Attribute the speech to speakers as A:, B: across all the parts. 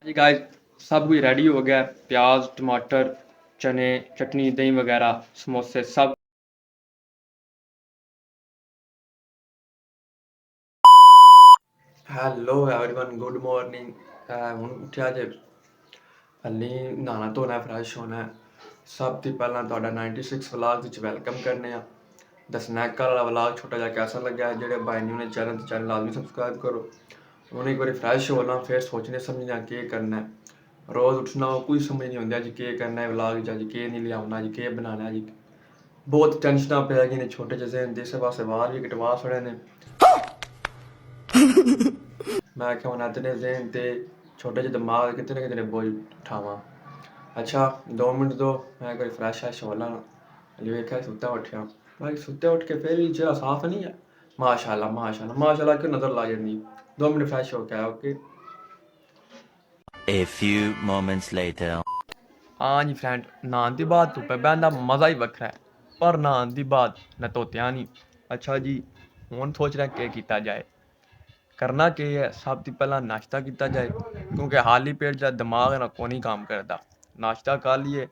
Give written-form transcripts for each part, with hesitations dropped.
A: जी guys, सब कुछ ready हो गया। प्याज, टमाटर, चने, चटनी, दही वगैरह, समोसे सब। Hello everyone, good morning. ਹੁਣ ਉੱਠਿਆ ਜੇ ਹਲੀ ਨਹਾਣਾ ਧੋਣਾ ਫਰੈਸ਼ ਹੋਣਾ। ਸਭ ਤੋਂ ਪਹਿਲਾਂ ਤੁਹਾਡਾ 96 ਵਲਾਗ ਵਿੱਚ ਵੈਲਕਮ ਕਰਨੇ ਆ। ਦ ਸਨੈਕਰ ਵਾਲਾ ਵਲਾਗ ਛੋਟਾ ਜਿਹਾ ਕੈਸਾ ਲੱਗਿਆ? ਜਿਹੜੇ ਬਾਈ ਨਿਊ ਨੇ ਚੈਨਲ ਲਾਜ਼ਮੀ ਸਬਸਕ੍ਰਾइब करो। ਹੁਣ ਇੱਕ ਵਾਰੀ ਫਰੈਸ਼ ਹੋਣਾ, ਫਿਰ ਸੋਚਣੇ ਸਮਝਣਾ ਕੀ ਕਰਨਾ ਹੈ। रोज़ उठना कोई समझ नहीं आती अज के करना है व्लॉग अज के नहीं लियाना अज के बनाना अज बहुत टेंशन पै गई ने छोटे जे जहन इस पासे वाल भी कटवा छड़े ने। मैं क्या हूँ इतने जहन ते छोटे जे दिमाग कितने कितने बोझ उठावा। अच्छा 2 मिनट दो, मैं कोई फ्रैश फ्रैश हो ला। वेख्या सुत्ता उठिया, भाई सुत्ते उठ के फिर भी जरा साफ नहीं है। माशाल्लाह माशाल्लाह माशाल्लाह क्यों नजर ला जाती। 2 मिनट फ्रैश हो के okay.
B: A few moments later.
A: हाँ जी फ्रेंड, नहान की बाद धुप्पे बहन का मज़ा ही वखरा है, पर नहान की बाद मैं धोत्या नहीं। अच्छा जी, हुण सोच रहा के किया जाए। करना के है, सब तो पहला नाश्ता किया जाए क्योंकि खाली पेट का दिमाग ना को नहीं काम करता। नाश्ता कर लिए,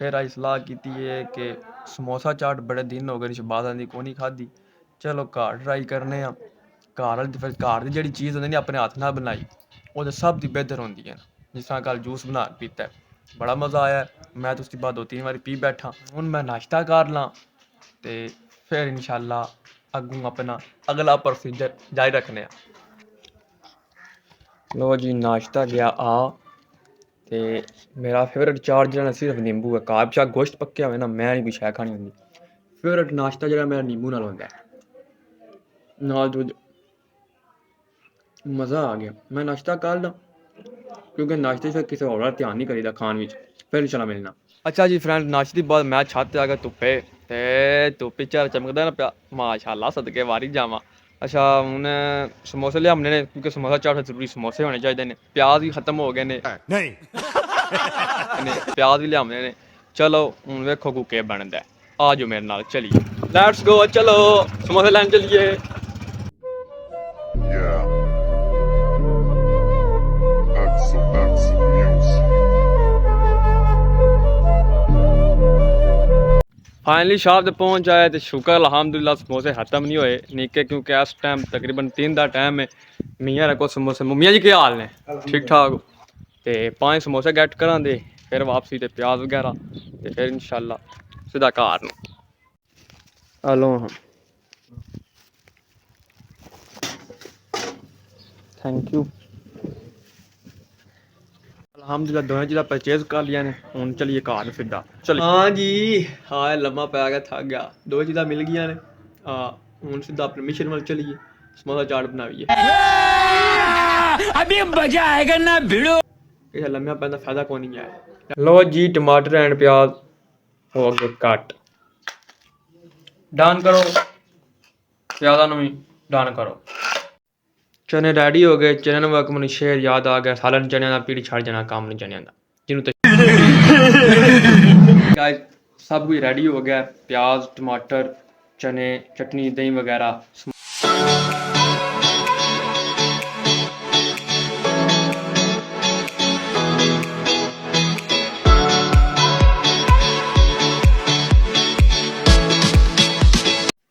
A: फिर अज सलाह की है कि समोसा चाट बड़े दिन हो गए शबादा की को नहीं खाधी। चलो घर ट्राई करने। घर फिर घर की जी चीज़ होंगी अपने हथ नाल बनाई, वो तो सब दी बेहतर होंदी है। जिस तरह कल जूस बना पीता है, बड़ा मज़ा आया। मैं तो उसके बाद 2-3 बार पी बैठा। हूँ मैं नाश्ता कर ला तो फिर इंशाल्लाह अगू अपना अगला प्रोसीजर जारी रखने। लो जी, नाश्ता गया ते मेरा फेवरेट चाट जो सिर्फ नींबू है। घर पिछा गोश्त पक्या हुए ना, मैं नहीं कोई शै खानी होंगी। फेवरेट नाश्ता जो मेरा नींबू नाल होंदा है, नाल दूध। मज़ा आ गया। मैं नाश्ता कर ला क्योंकि नाश्ते से किसी और ध्यान नहीं करीदा खान में। फिर इंशाल्लाह मिलना। अच्छा जी फ्रेंड, नाश्ते के बाद मैं छत पे आ गया धुप्पे ते धुप्प चार चमकदा ना पिया। माशाल्लाह सदके वारी जावा। अच्छा हूँ समोसे लियाने ने क्योंकि समोसा चाट जरूरी समोसे होने चाहिए ने। प्याज भी खत्म हो गए ने
B: नहीं।
A: प्याज भी लियाने ने। चलो हूँ वेखो को के बनता है। आ जाओ मेरे नाल, चलिए लेट्स गो। चलो समोसे लैन चलिए।
C: Yeah. That's music.
A: Finally shop पे पहुंच आए तो शुक्र अल्हम्दुलिल्लाह समोसे खत्म नहीं होए निके, क्योंकि इस टाइम तकरीबन 3 का टाइम है। मियाँ रखो समोसे। मियाँ जी क्या हाल ने? ठीक ठाक। तो 5 समोसे गैट करा दे, फिर वापसी ते प्याज वगैरह, तो फिर इंशाल्लाह सीधा घर। हेलो हाँ, थैंक यू। अल्हम्दुलिल्लाह दोनों चीज़ा परचेज कर लिया ने। हूँ चलिए घर सीधा। चलिए। हाँ जी, हाँ लम्मा पै गया, थक गया। 2 चीज़ा मिल गई ने। हाँ हूँ सीधा अपने मिशन वाल चलिए, समोसा चाट बनाइए।
B: अभी मजा आएगा ना भिड़ो।
A: किसे लम्हा पैदा फायदा को नहीं है। लो जी, टमाटर एंड प्याज हो गए कट। डन करो, प्याजा भी डन करो। चने रेडी हो गए। चने वक्त मैंने शेर याद आ गया। सालन चने का पीढ़ी छड़ जाना काम नहीं चने का जिन्हों तो गाइस, सब कुछ रेडी हो गया। प्याज, टमाटर, चने, चटनी, दही वगैरह।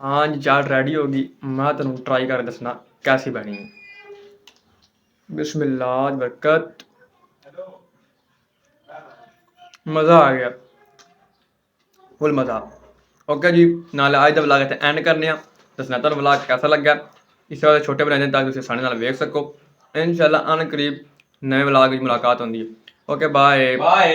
A: हाँ जी, चाट रेडी होगी। मैं तेन ट्राई कर दसना कैसी बनी। बिस्मिल्लाह बरकत। मज़ा आ गया, फुल मज़ा। ओके जी, नाले अज का व्लॉग इत्थे एंड करने। दसना तुहानू व्लॉग कैसा लग्या। इस तरह छोटे बनाए ताकि तुम साढ़े नाल वेख सको। इंशाल्लाह अन करीब नए व्लॉग की मुलाकात होंगी है। Okay bye bye.